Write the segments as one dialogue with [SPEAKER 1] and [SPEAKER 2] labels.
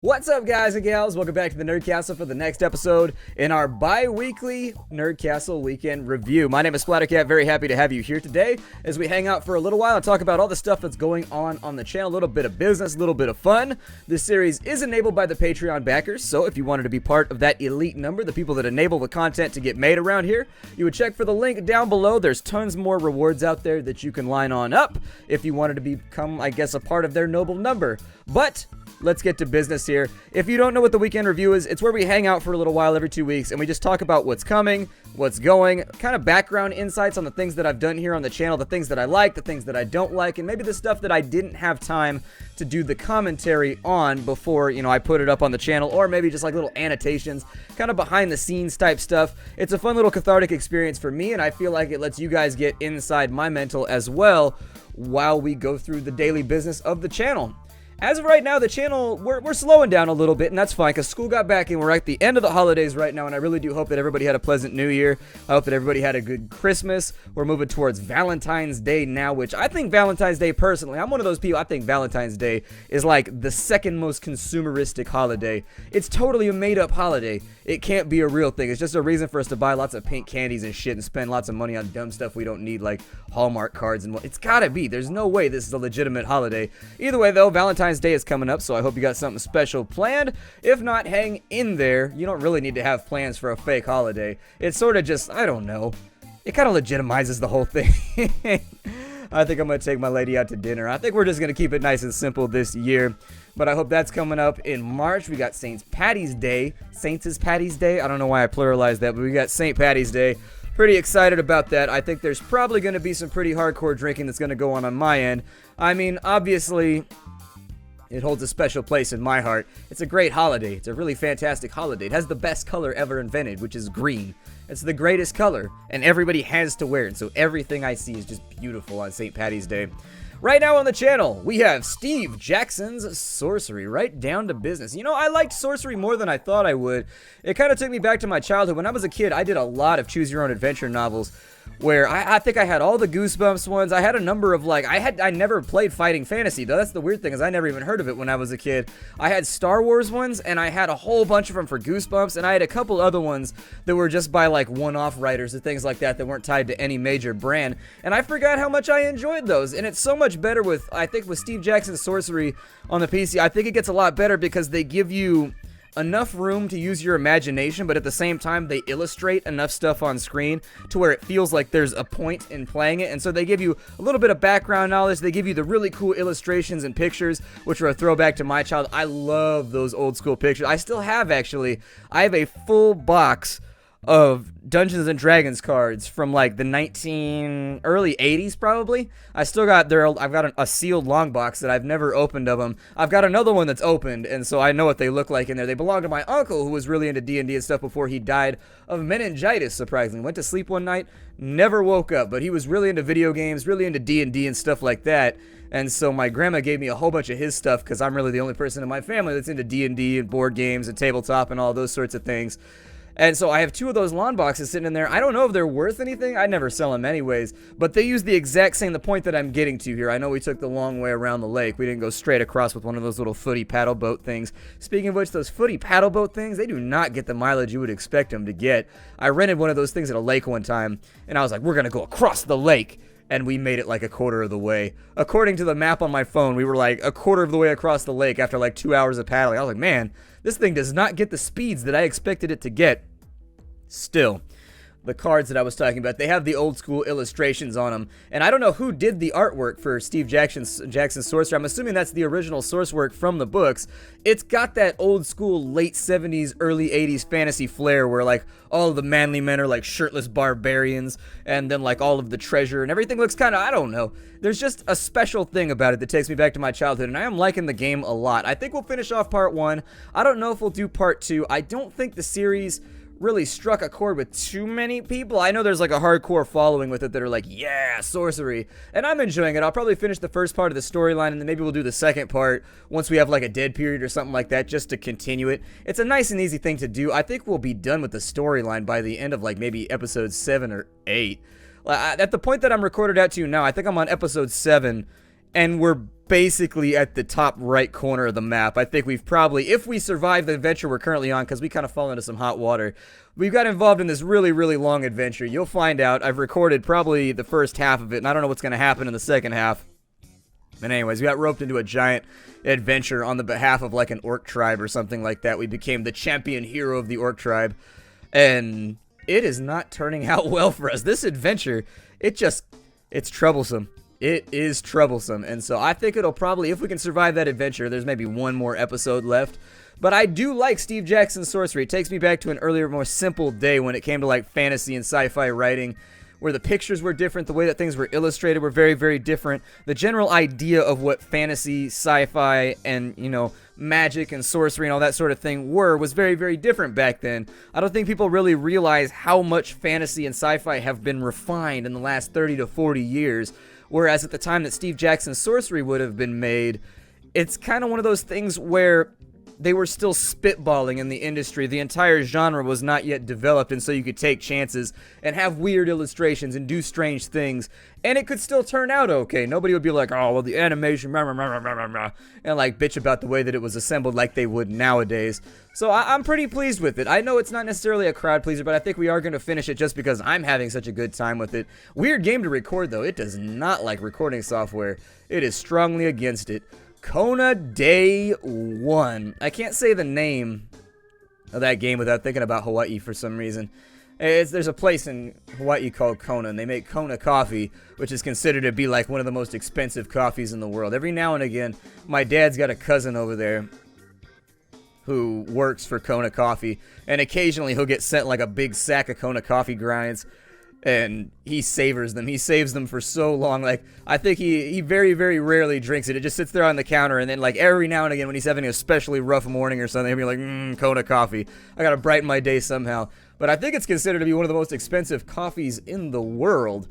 [SPEAKER 1] What's up, guys and gals? Welcome back to the Nerd Castle for the next episode in our bi-weekly Nerd Castle weekend review. My name is Splattercat. Very happy to have you here today as we hang out for a little while and talk about all the stuff that's going on the channel. A little bit of business, a little bit of fun. This series is enabled by the Patreon backers, so if you wanted to be part of that elite number, the people that enable the content to get made around here, you would check for the link down below. There's tons more rewards out there that you can line on up if you wanted to become, I guess, a part of their noble number. But let's get to business here. If you don't know what the weekend review is, it's where we hang out for a little while every 2 weeks and we just talk about what's coming, what's going, kind of background insights on the things that I've done here on the channel, the things that I like, the things that I don't like, and maybe the stuff that I didn't have time to do the commentary on before, I put it up on the channel, or maybe just like little annotations, kind of behind the scenes type stuff. It's a fun little cathartic experience for me, and I feel like it lets you guys get inside my mental as well while we go through the daily business of the channel. As of right now, the channel, we're slowing down a little bit, and that's fine, because school got back, and we're at the end of the holidays right now, and I really do hope that everybody had a pleasant New Year. I hope that everybody had a good Christmas. We're moving towards Valentine's Day now, which I think Valentine's Day, personally, I'm one of those people, I think Valentine's Day is like the second most consumeristic holiday. It's totally a made-up holiday. It can't be a real thing. It's just a reason for us to buy lots of pink candies and shit and spend lots of money on dumb stuff we don't need, like Hallmark cards and what. It's gotta be. There's no way this is a legitimate holiday. Either way, though, Valentine's Day is coming up, so I hope you got something special planned. If not, hang in there. You don't really need to have plans for a fake holiday. It's sort of just, I don't know. It kind of legitimizes the whole thing. I think I'm going to take my lady out to dinner. I think we're just going to keep it nice and simple this year. But I hope that's coming up in March. We got St. Patty's Day. Saints' Patty's Day? I don't know why I pluralized that, but we got St. Patty's Day. Pretty excited about that. I think there's probably going to be some pretty hardcore drinking that's going to go on my end. I mean, obviously, it holds a special place in my heart. It's a great holiday. It's a really fantastic holiday. It has the best color ever invented, which is green. It's the greatest color, and everybody has to wear it, so everything I see is just beautiful on St. Patty's Day. Right now on the channel, we have Steve Jackson's Sorcery, right down to business. I liked Sorcery more than I thought I would. It kind of took me back to my childhood. When I was a kid, I did a lot of choose-your-own-adventure novels where I think I had all the Goosebumps ones. I had a number of, I never played Fighting Fantasy, though. That's the weird thing, is I never even heard of it when I was a kid. I had Star Wars ones, and I had a whole bunch of them for Goosebumps, and I had a couple other ones that were just by, one-off writers and things like that weren't tied to any major brand, and I forgot how much I enjoyed those, and it's so much better with, I think, with Steve Jackson's Sorcery on the PC. I think it gets a lot better because they give you enough room to use your imagination, but at the same time they illustrate enough stuff on screen to where it feels like there's a point in playing it. And so they give you a little bit of background knowledge. They give you the really cool illustrations and pictures, which are a throwback to my childhood. I love those old school pictures. I still have, actually. I have a full box of Dungeons and Dragons cards from the early 80s probably. I still got I've got a sealed long box that I've never opened of them. I've got another one that's opened, and so I know what they look like in there. They belong to my uncle, who was really into D&D and stuff before he died of meningitis, surprisingly. Went to sleep one night, never woke up, but he was really into video games, really into D&D and stuff like that. And so my grandma gave me a whole bunch of his stuff because I'm really the only person in my family that's into D&D and board games and tabletop and all those sorts of things. And so I have two of those lawn boxes sitting in there. I don't know if they're worth anything. I never sell them anyways. But they use the exact same, the point that I'm getting to here. I know we took the long way around the lake. We didn't go straight across with one of those little footy paddle boat things. Speaking of which, those footy paddle boat things, they do not get the mileage you would expect them to get. I rented one of those things at a lake one time, and I was like, we're going to go across the lake. And we made it like a quarter of the way. According to the map on my phone, we were like a quarter of the way across the lake after like 2 hours of paddling. I was like, man, this thing does not get the speeds that I expected it to get. Still, the cards that I was talking about, they have the old school illustrations on them, and I don't know who did the artwork for Steve Jackson's Sorcery. I'm assuming that's the original source work from the books. It's got that old school late 70s, early 80s fantasy flair where all of the manly men are shirtless barbarians, and then all of the treasure and everything looks kind of, I don't know. There's just a special thing about it that takes me back to my childhood, and I am liking the game a lot. I think we'll finish off part 1. I don't know if we'll do part 2. I don't think the series really struck a chord with too many people. I know there's a hardcore following with it that are like, yeah, Sorcery, and I'm enjoying it. I'll probably finish the first part of the storyline, and then maybe we'll do the second part once we have a dead period or something like that, just to continue it. It's a nice and easy thing to do. I think we'll be done with the storyline by the end of maybe episode 7 or 8. At the point that I'm recorded at to now, I think I'm on episode 7, and we're basically at the top right corner of the map. I think we've probably, if we survive the adventure we're currently on, because we kind of fall into some hot water, we've got involved in this really, really long adventure. You'll find out. I've recorded probably the first half of it, and I don't know what's going to happen in the second half. And anyways, we got roped into a giant adventure on the behalf of like an orc tribe or something like that. We became the champion hero of the orc tribe, and it is not turning out well for us. This adventure, it's troublesome. It is troublesome, and so I think it'll probably, if we can survive that adventure, there's maybe one more episode left. But I do like Steve Jackson's sorcery. It takes me back to an earlier, more simple day when it came to like fantasy and sci-fi writing, where the pictures were different, the way that things were illustrated were very, very different. The general idea of what fantasy, sci-fi, and, you know, magic and sorcery and all that sort of thing was very, very different back then. I don't think people really realize how much fantasy and sci-fi have been refined in the last 30 to 40 years. Whereas at the time that Steve Jackson's sorcery would have been made, it's kind of one of those things where they were still spitballing in the industry. The entire genre was not yet developed, and so you could take chances and have weird illustrations and do strange things, and it could still turn out okay. Nobody would be like, oh, well, the animation, rah, rah, rah, rah, rah, rah, and like bitch about the way that it was assembled like they would nowadays. So I'm pretty pleased with it. I know it's not necessarily a crowd pleaser, but I think we are going to finish it just because I'm having such a good time with it. Weird game to record, though. It does not like recording software. It is strongly against it. Kona Day 1. I can't say the name of that game without thinking about Hawaii for some reason. There's a place in Hawaii called Kona, and they make Kona coffee, which is considered to be like one of the most expensive coffees in the world. Every now and again, my dad's got a cousin over there who works for Kona Coffee, and occasionally he'll get sent like a big sack of Kona coffee grinds, and he savors them. He saves them for so long. Like, I think he very, very rarely drinks it. It just sits there on the counter, and then like every now and again when he's having a especially rough morning or something, he'll be like, Kona coffee. I gotta brighten my day somehow. But I think it's considered to be one of the most expensive coffees in the world.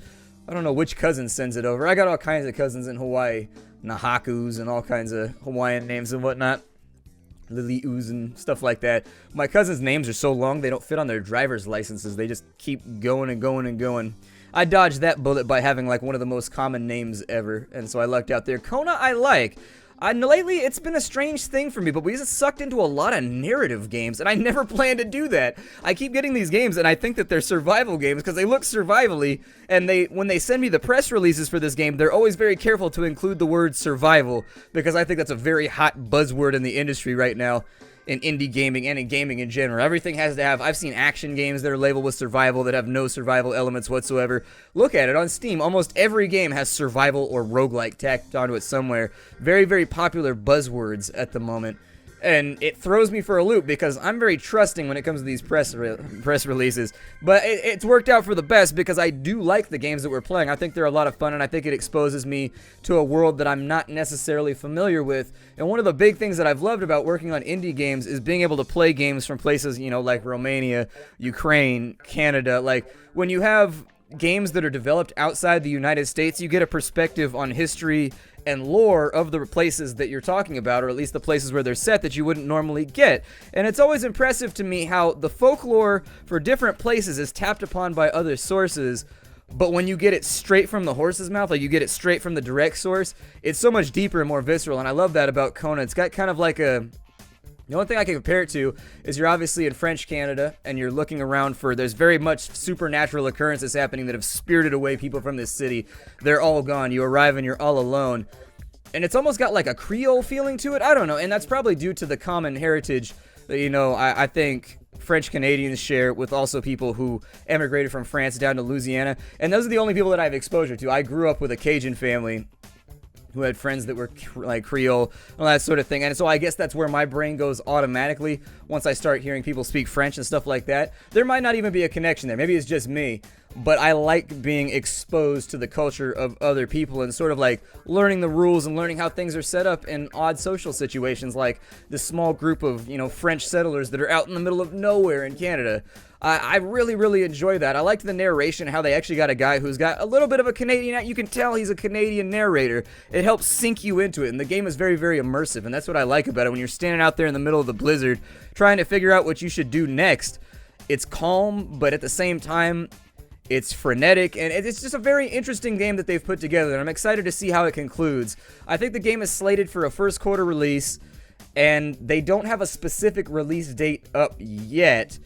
[SPEAKER 1] I don't know which cousin sends it over. I got all kinds of cousins in Hawaii. Nahakus and all kinds of Hawaiian names and whatnot. Lilius and stuff like that. My cousins' names are so long they don't fit on their driver's licenses. They just keep going and going and going. I dodged that bullet by having like one of the most common names ever, and so I lucked out there. Kona I like. Lately, it's been a strange thing for me, but we just sucked into a lot of narrative games, and I never planned to do that. I keep getting these games, and I think that they're survival games because they look survival-y, and when they send me the press releases for this game, they're always very careful to include the word survival, because I think that's a very hot buzzword in the industry right now, in indie gaming and in gaming in general. Everything has to have, I've seen action games that are labeled with survival that have no survival elements whatsoever. Look at it on Steam. Almost every game has survival or roguelike tacked onto it somewhere. Very, very popular buzzwords at the moment. And it throws me for a loop because I'm very trusting when it comes to these press releases. But it's worked out for the best because I do like the games that we're playing. I think they're a lot of fun, and I think it exposes me to a world that I'm not necessarily familiar with. And one of the big things that I've loved about working on indie games is being able to play games from places, you know, like Romania, Ukraine, Canada. Like, when you have games that are developed outside the United States, you get a perspective on history and lore of the places that you're talking about, or at least the places where they're set that you wouldn't normally get. And it's always impressive to me how the folklore for different places is tapped upon by other sources, but when you get it straight from the horse's mouth, like you get it straight from the direct source, it's so much deeper and more visceral, and I love that about Kona. It's got kind of like a... The only thing I can compare it to is you're obviously in French Canada, and you're looking around for, there's very much supernatural occurrences happening that have spirited away people from this city. They're all gone. You arrive and you're all alone. And it's almost got like a Creole feeling to it. I don't know, and that's probably due to the common heritage that, you know, I think French Canadians share with also people who emigrated from France down to Louisiana. And those are the only people that I have exposure to. I grew up with a Cajun family who had friends that were like Creole and all that sort of thing, and so I guess that's where my brain goes automatically once I start hearing people speak French and stuff like that. There might not even be a connection there, maybe it's just me, but I like being exposed to the culture of other people and sort of like learning the rules and learning how things are set up in odd social situations, like this small group of, you know, French settlers that are out in the middle of nowhere in Canada. I really, really enjoy that. I liked the narration, how they actually got a guy who's got a little bit of a Canadian, you can tell he's a Canadian narrator. It helps sink you into it, and the game is very, very immersive, and that's what I like about it. When you're standing out there in the middle of the blizzard, trying to figure out what you should do next, it's calm, but at the same time, It's frenetic, and it's just a very interesting game that they've put together, and I'm excited to see how it concludes. I think the game is slated for a first quarter release, and they don't have a specific release date up yet,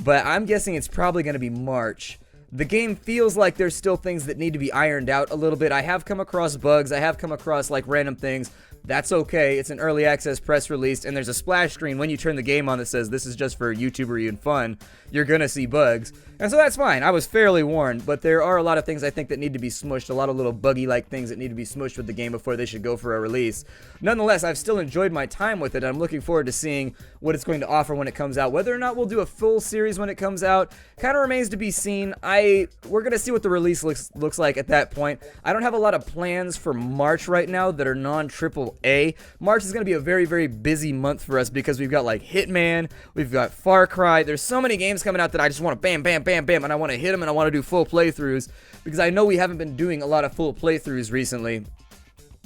[SPEAKER 1] but I'm guessing it's probably going to be March. The game feels like there's still things that need to be ironed out a little bit. I have come across bugs. I have come across like random things. That's okay. It's an early access press release, and there's a splash screen when you turn the game on that says this is just for YouTuber and fun. You're gonna see bugs, and so that's fine. I was fairly warned, but there are a lot of things I think that need to be smushed, a lot of little buggy-like things that need to be smushed with the game before they should go for a release. Nonetheless, I've still enjoyed my time with it. I'm looking forward to seeing what it's going to offer when it comes out. Whether or not we'll do a full series when it comes out kind of remains to be seen. We're gonna see what the release looks like at that point. I don't have a lot of plans for March right now that are non-triple A. March is going to be a very, very busy month for us because we've got like Hitman, we've got Far Cry. There's so many games coming out that I just want to bam, bam, bam, bam, and I want to hit them and I want to do full playthroughs because I know we haven't been doing a lot of full playthroughs recently.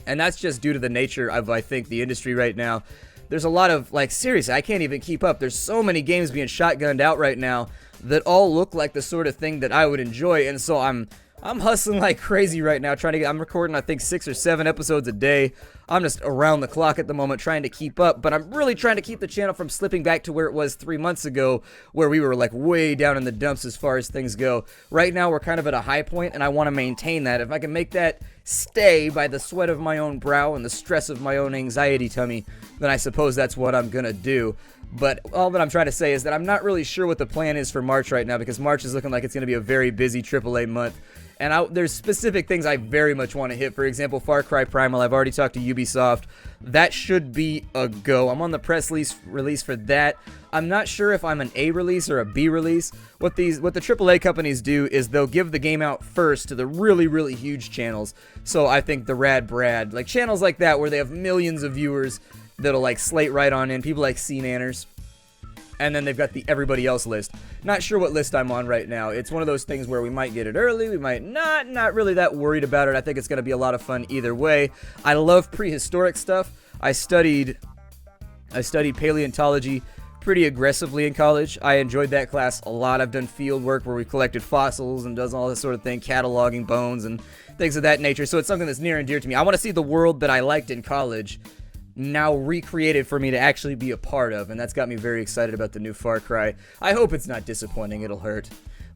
[SPEAKER 1] And that's just due to the nature of, I think, the industry right now. There's a lot of, like, seriously, I can't even keep up. There's so many games being shotgunned out right now that all look like the sort of thing that I would enjoy, and so I'm hustling like crazy right now, I'm recording, I think, 6 or 7 episodes a day. I'm just around the clock at the moment trying to keep up, but I'm really trying to keep the channel from slipping back to where it was 3 months ago, where we were like way down in the dumps as far as things go. Right now, we're kind of at a high point, and I want to maintain that. If I can make that stay by the sweat of my own brow and the stress of my own anxiety tummy, then I suppose that's what I'm gonna do. But all that I'm trying to say is that I'm not really sure what the plan is for March right now, because March is looking like it's going to be a very busy AAA month. And there's specific things I very much want to hit. For example, Far Cry Primal. I've already talked to Ubisoft. That should be a go. I'm on the press release for that. I'm not sure if I'm an A release or a B release. What the AAA companies do is they'll give the game out first to the really, really huge channels. So I think the Rad Brad, like channels like that where they have millions of viewers that'll like slate right on in, people like C-Nanners. And then they've got the everybody else list. Not sure what list I'm on right now. It's one of those things where we might get it early, we might not really that worried about it. I think it's going to be a lot of fun either way. I love prehistoric stuff. I studied paleontology pretty aggressively in college. I enjoyed that class a lot. I've done field work where we collected fossils and does all this sort of thing, cataloging bones and things of that nature. So it's something that's near and dear to me. I want to see the world that I liked in college now recreated for me to actually be a part of, and that's got me very excited about the new Far Cry. I hope it's not disappointing. It'll hurt.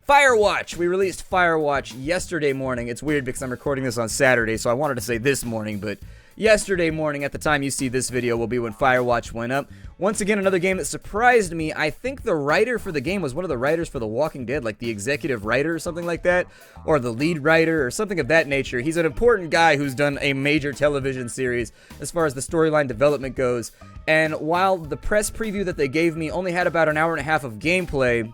[SPEAKER 1] Firewatch! We released Firewatch yesterday morning. It's weird because I'm recording this on Saturday, so I wanted to say this morning, but yesterday morning, at the time you see this video, will be when Firewatch went up. Once again, another game that surprised me. I think the writer for the game was one of the writers for The Walking Dead, like the executive writer or something like that, or the lead writer or something of that nature. He's an important guy who's done a major television series as far as the storyline development goes. And while the press preview that they gave me only had about an hour and a half of gameplay,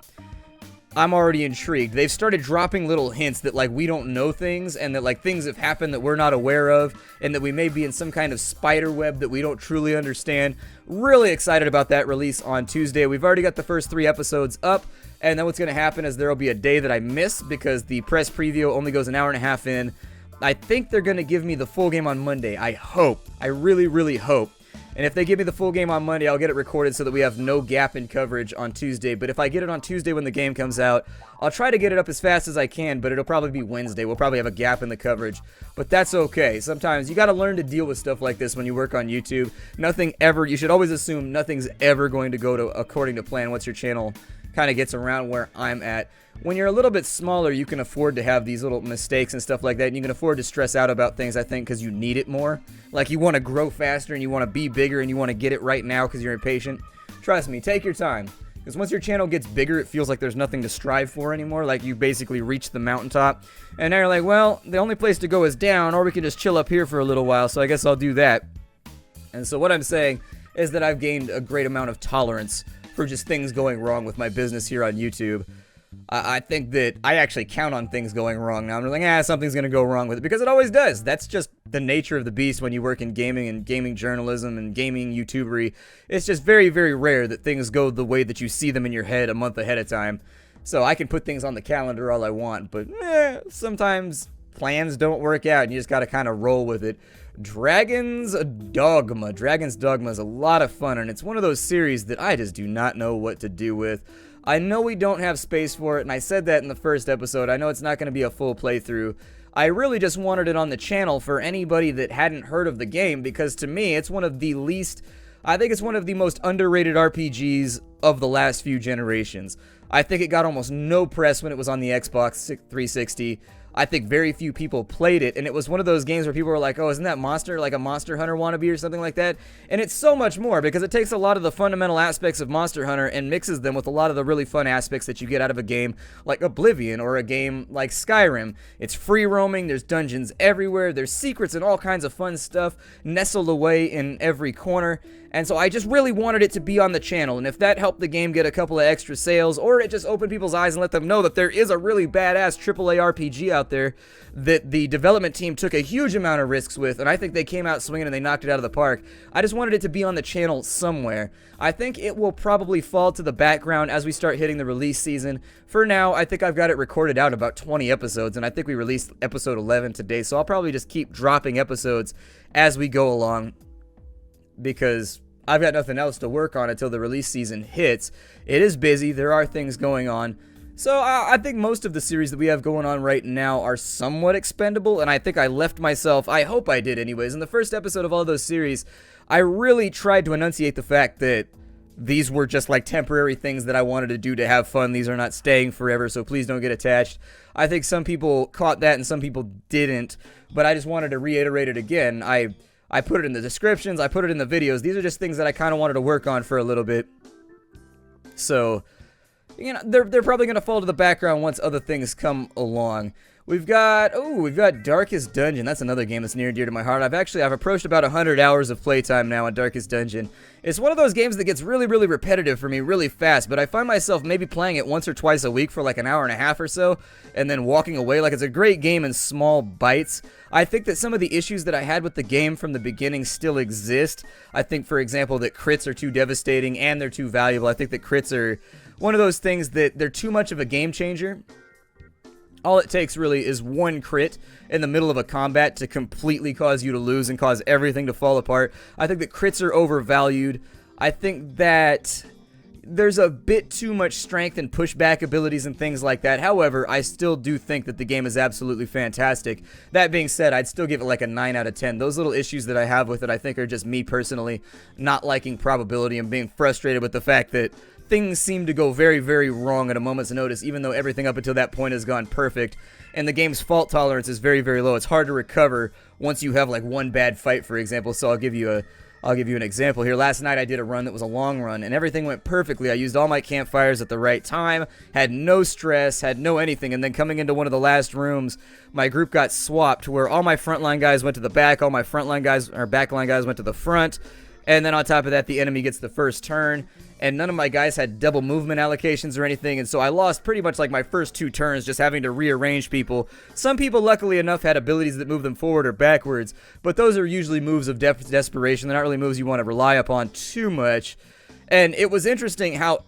[SPEAKER 1] I'm already intrigued. They've started dropping little hints that, like, we don't know things, and that, like, things have happened that we're not aware of, and that we may be in some kind of spider web that we don't truly understand. Really excited about that release on Tuesday. We've already got the first 3 episodes up, and then what's going to happen is there will be a day that I miss because the press preview only goes an hour and a half in. I think they're going to give me the full game on Monday. I hope. I really, really hope. And if they give me the full game on Monday, I'll get it recorded so that we have no gap in coverage on Tuesday. But if I get it on Tuesday when the game comes out, I'll try to get it up as fast as I can, but it'll probably be Wednesday. We'll probably have a gap in the coverage. But that's okay. Sometimes you got to learn to deal with stuff like this when you work on YouTube. You should always assume nothing's ever going to go according to plan once your channel kind of gets around where I'm at. When you're a little bit smaller, you can afford to have these little mistakes and stuff like that, and you can afford to stress out about things, I think, because you need it more. Like, you want to grow faster, and you want to be bigger, and you want to get it right now because you're impatient. Trust me, take your time. Because once your channel gets bigger, it feels like there's nothing to strive for anymore. Like, you basically reached the mountaintop, and now you're like, well, the only place to go is down, or we can just chill up here for a little while, so I guess I'll do that. And so what I'm saying is that I've gained a great amount of tolerance for just things going wrong with my business here on YouTube. I think that I actually count on things going wrong now. I'm like, something's going to go wrong with it, because it always does. That's just the nature of the beast when you work in gaming and gaming journalism and gaming YouTubery. It's just very, very rare that things go the way that you see them in your head a month ahead of time. So I can put things on the calendar all I want, but sometimes plans don't work out and you just got to kind of roll with it. Dragon's Dogma. Dragon's Dogma is a lot of fun, and it's one of those series that I just do not know what to do with. I know we don't have space for it, and I said that in the first episode. I know it's not going to be a full playthrough. I really just wanted it on the channel for anybody that hadn't heard of the game, because to me, it's one of the least... I think it's one of the most underrated RPGs of the last few generations. I think it got almost no press when it was on the Xbox 360. I think very few people played it, and it was one of those games where people were like, oh, isn't that Monster, like a Monster Hunter wannabe or something like that? And it's so much more, because it takes a lot of the fundamental aspects of Monster Hunter and mixes them with a lot of the really fun aspects that you get out of a game like Oblivion or a game like Skyrim. It's free roaming, there's dungeons everywhere, there's secrets and all kinds of fun stuff nestled away in every corner. And so I just really wanted it to be on the channel, and if that helped the game get a couple of extra sales, or it just opened people's eyes and let them know that there is a really badass AAA RPG out there that the development team took a huge amount of risks with, and I think they came out swinging and they knocked it out of the park. I just wanted it to be on the channel somewhere. I think it will probably fall to the background as we start hitting the release season. For now, I think I've got it recorded out about 20 episodes, and I think we released episode 11 today, so I'll probably just keep dropping episodes as we go along, because I've got nothing else to work on until the release season hits. It is busy, there are things going on. So I think most of the series that we have going on right now are somewhat expendable, and I think I left myself, I hope I did anyways, in the first episode of all those series, I really tried to enunciate the fact that these were just like temporary things that I wanted to do to have fun. These are not staying forever, so please don't get attached. I think some people caught that and some people didn't, but I just wanted to reiterate it again. I put it in the descriptions, I put it in the videos. These are just things that I kind of wanted to work on for a little bit. So, you know, they're probably going to fall to the background once other things come along. We've got Darkest Dungeon. That's another game that's near and dear to my heart. I've approached about 100 hours of playtime now on Darkest Dungeon. It's one of those games that gets really, really repetitive for me really fast, but I find myself maybe playing it once or twice a week for like an hour and a half or so, and then walking away. Like, it's a great game in small bites. I think that some of the issues that I had with the game from the beginning still exist. I think, for example, that crits are too devastating and they're too valuable. I think that crits are one of those things that they're too much of a game changer. All it takes really is one crit in the middle of a combat to completely cause you to lose and cause everything to fall apart. I think that crits are overvalued. I think that there's a bit too much strength and pushback abilities and things like that. However, I still do think that the game is absolutely fantastic. That being said, I'd still give it like a 9 out of 10. Those little issues that I have with it, I think, are just me personally not liking probability and being frustrated with the fact that things seem to go very, very wrong at a moment's notice, even though everything up until that point has gone perfect, and the game's fault tolerance is very, very low. It's hard to recover once you have like one bad fight, for example. So I'll give you an example here. Last night I did a run that was a long run, and everything went perfectly. I used all my campfires at the right time, had no stress, had no anything, and then coming into one of the last rooms, my group got swapped, where all my frontline guys went to the back, all my frontline guys, or backline guys went to the front, and then on top of that, the enemy gets the first turn, and none of my guys had double movement allocations or anything, and so I lost pretty much like my first 2 turns just having to rearrange people. Some people, luckily enough, had abilities that move them forward or backwards, but those are usually moves of desperation. They're not really moves you want to rely upon too much. And it was interesting how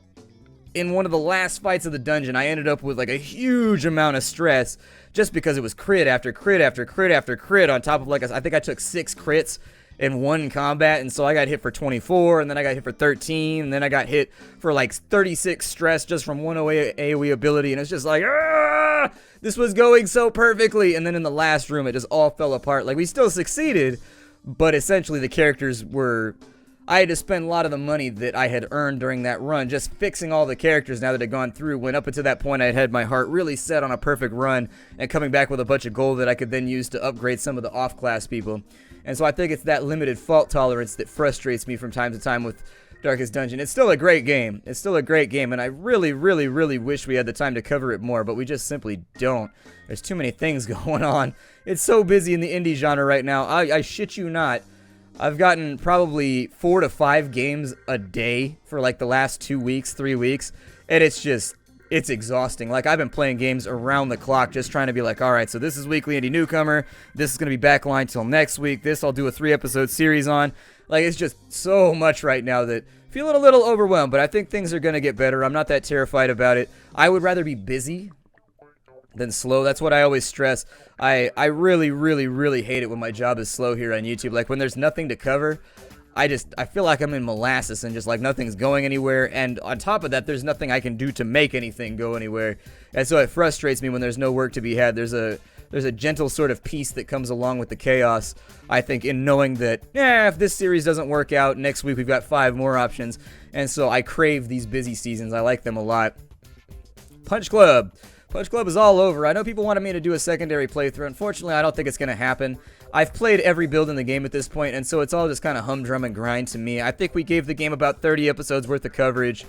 [SPEAKER 1] in one of the last fights of the dungeon, I ended up with like a huge amount of stress just because it was crit after crit after crit after crit on top of like I think I took 6 crits in one combat, and so I got hit for 24, and then I got hit for 13, and then I got hit for like 36 stress just from one AoE ability, and it's just like, this was going so perfectly, and then in the last room, it just all fell apart. Like, we still succeeded, but essentially the characters were... I had to spend a lot of the money that I had earned during that run just fixing all the characters now that had gone through, when up until that point I had my heart really set on a perfect run and coming back with a bunch of gold that I could then use to upgrade some of the off-class people. And so I think it's that limited fault tolerance that frustrates me from time to time with Darkest Dungeon. It's still a great game. It's still a great game, and I really, really, really wish we had the time to cover it more, but we just simply don't. There's too many things going on. It's so busy in the indie genre right now. I shit you not. I've gotten probably 4 to 5 games a day for like the last 2 weeks, 3 weeks, and it's exhausting. Like, I've been playing games around the clock just trying to be like, alright, so this is Weekly Indie Newcomer, this is going to be Backline till next week, this I'll do a 3-episode series on. Like, it's just so much right now that I feel a little overwhelmed, but I think things are going to get better. I'm not that terrified about it. I would rather be busy than slow. That's what I always stress. I really, really, really hate it when my job is slow here on YouTube. Like, when there's nothing to cover, I feel like I'm in molasses and just like nothing's going anywhere, and on top of that, there's nothing I can do to make anything go anywhere, and so it frustrates me when there's no work to be had. There's a gentle sort of peace that comes along with the chaos, I think, in knowing that, if this series doesn't work out, next week we've got 5 more options, and so I crave these busy seasons. I like them a lot. Punch Club. Punch Club is all over. I know people wanted me to do a secondary playthrough. Unfortunately, I don't think it's going to happen. I've played every build in the game at this point, and so it's all just kind of humdrum and grind to me. I think we gave the game about 30 episodes worth of coverage,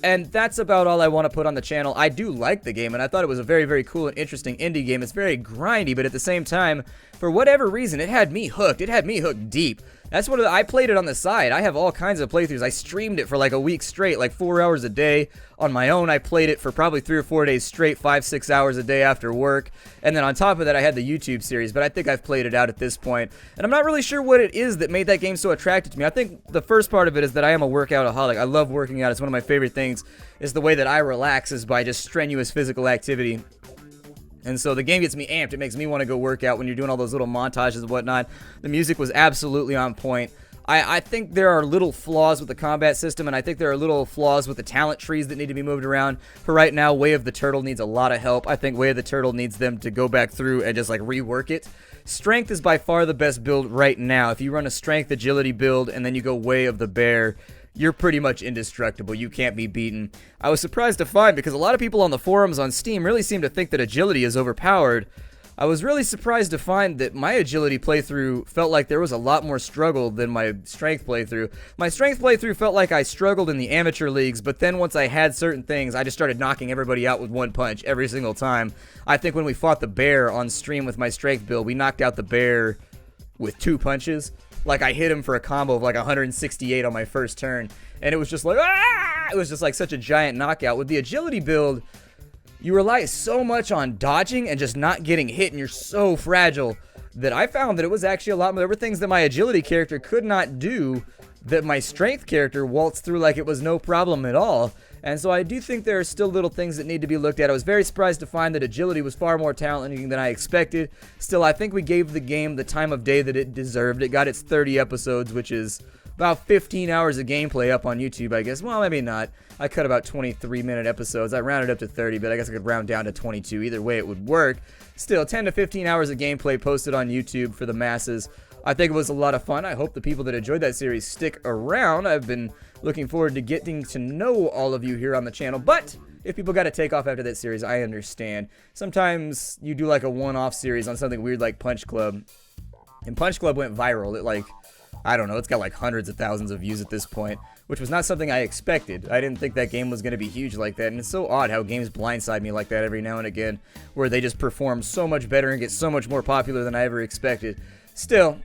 [SPEAKER 1] and that's about all I want to put on the channel. I do like the game, and I thought it was a very, very cool and interesting indie game. It's very grindy, but at the same time, for whatever reason, it had me hooked. It had me hooked deep. That's what I played it on the side. I have all kinds of playthroughs. I streamed it for like a week straight, like 4 hours a day on my own. I played it for probably 3 or 4 days straight, 5-6 hours a day after work. And then on top of that, I had the YouTube series, but I think I've played it out at this point. And I'm not really sure what it is that made that game so attractive to me. I think the first part of it is that I am a workoutaholic. I love working out. It's one of my favorite things, is the way that I relax is by just strenuous physical activity. And so the game gets me amped. It makes me want to go work out when you're doing all those little montages and whatnot. The music was absolutely on point. I think there are little flaws with the combat system, and I think there are little flaws with the talent trees that need to be moved around. For right now, Way of the Turtle needs a lot of help. I think Way of the Turtle needs them to go back through and just like rework it. Strength is by far the best build right now. If you run a strength agility build and then you go Way of the Bear, you're pretty much indestructible. You can't be beaten. I was surprised to find, because a lot of people on the forums on Steam really seem to think that agility is overpowered. I was really surprised to find that my agility playthrough felt like there was a lot more struggle than my strength playthrough. My strength playthrough felt like I struggled in the amateur leagues, but then once I had certain things, I just started knocking everybody out with one punch every single time. I think when we fought the bear on stream with my strength build, we knocked out the bear with 2 punches. Like, I hit him for a combo of like 168 on my first turn, and it was just like, ah! It was just like such a giant knockout. With the agility build, you rely so much on dodging and just not getting hit, and you're so fragile that I found that it was actually a lot more. There were things that my agility character could not do that my strength character waltzed through like it was no problem at all. And so I do think there are still little things that need to be looked at. I was very surprised to find that agility was far more challenging than I expected. Still, I think we gave the game the time of day that it deserved. It got its 30 episodes, which is about 15 hours of gameplay up on YouTube, I guess. Well, maybe not. I cut about 23-minute episodes. I rounded up to 30, but I guess I could round down to 22. Either way, it would work. Still, 10 to 15 hours of gameplay posted on YouTube for the masses. I think it was a lot of fun. I hope the people that enjoyed that series stick around. I've been looking forward to getting to know all of you here on the channel, but if people got to take off after that series, I understand. Sometimes you do like a one-off series on something weird like Punch Club, and Punch Club went viral. It like, I don't know, it's got like hundreds of thousands of views at this point, which was not something I expected. I didn't think that game was going to be huge like that, and it's so odd how games blindside me like that every now and again, where they just perform so much better and get so much more popular than I ever expected. Still,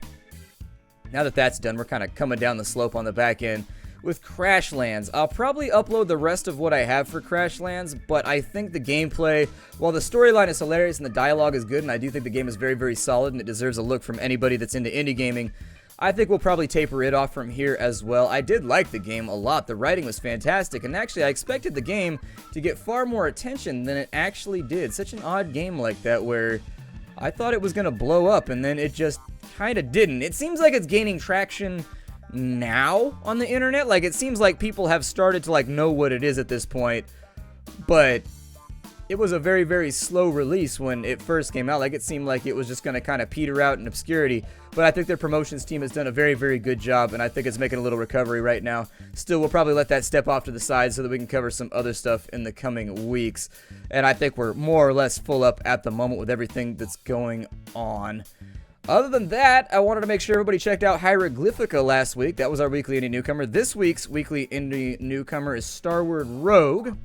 [SPEAKER 1] now that that's done, we're kind of coming down the slope on the back end with Crashlands. I'll probably upload the rest of what I have for Crashlands, but I think the gameplay, while the storyline is hilarious and the dialogue is good, and I do think the game is very, very solid and it deserves a look from anybody that's into indie gaming, I think we'll probably taper it off from here as well. I did like the game a lot. The writing was fantastic, and actually I expected the game to get far more attention than it actually did. Such an odd game like that where I thought it was going to blow up, and then it just kind of didn't. It seems like it's gaining traction now on the internet. Like, it seems like people have started to like know what it is at this point, but it was a very, very slow release when it first came out. Like, it seemed like it was just going to kind of peter out in obscurity, but I think their promotions team has done a very, very good job, and I think it's making a little recovery right now. Still, we'll probably let that step off to the side so that we can cover some other stuff in the coming weeks, and I think we're more or less full up at the moment with everything that's going on. Other than that, I wanted to make sure everybody checked out Hieroglyphica last week. That was our weekly indie newcomer. This week's weekly indie newcomer is Starward Rogue,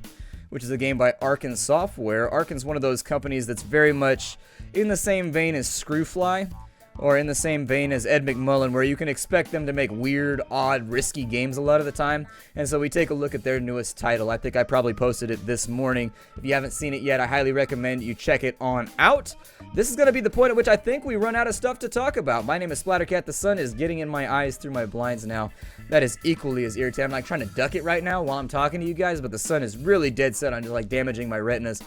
[SPEAKER 1] which is a game by Arkan Software. Arkan's one of those companies that's very much in the same vein as Screwfly, or in the same vein as Ed McMullen, where you can expect them to make weird, odd, risky games a lot of the time. And so we take a look at their newest title. I think I probably posted it this morning. If you haven't seen it yet, I highly recommend you check it on out. This is going to be the point at which I think we run out of stuff to talk about. My name is Splattercat. The sun is getting in my eyes through my blinds now. That is equally as irritating. I'm like trying to duck it right now while I'm talking to you guys, but the sun is really dead set on just like damaging my retinas.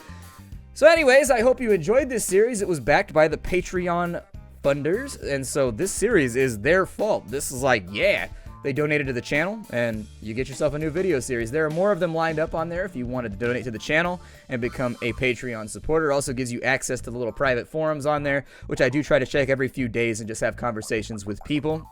[SPEAKER 1] So anyways, I hope you enjoyed this series. It was backed by the Patreon funders, and so this series is their fault. This is like, yeah, they donated to the channel, and you get yourself a new video series. There are more of them lined up on there if you want to donate to the channel and become a Patreon supporter. It also gives you access to the little private forums on there, which I do try to check every few days and just have conversations with people.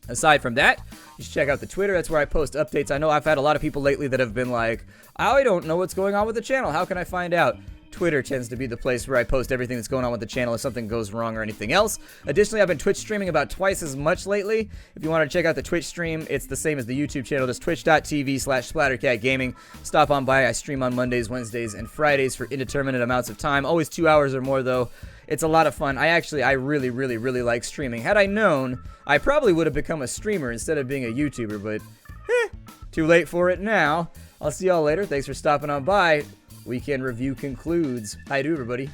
[SPEAKER 1] Aside from that, you should check out the Twitter. That's where I post updates. I know I've had a lot of people lately that have been like, I don't know what's going on with the channel. How can I find out? Twitter tends to be the place where I post everything that's going on with the channel if something goes wrong or anything else. Additionally, I've been Twitch streaming about twice as much lately. If you want to check out the Twitch stream, it's the same as the YouTube channel, just twitch.tv/SplatterCatGaming. Stop on by. I stream on Mondays, Wednesdays, and Fridays for indeterminate amounts of time. Always 2 hours or more, though. It's a lot of fun. I really, really, really like streaming. Had I known, I probably would have become a streamer instead of being a YouTuber, but too late for it now. I'll see y'all later. Thanks for stopping on by. Weekend review concludes. Hi to everybody.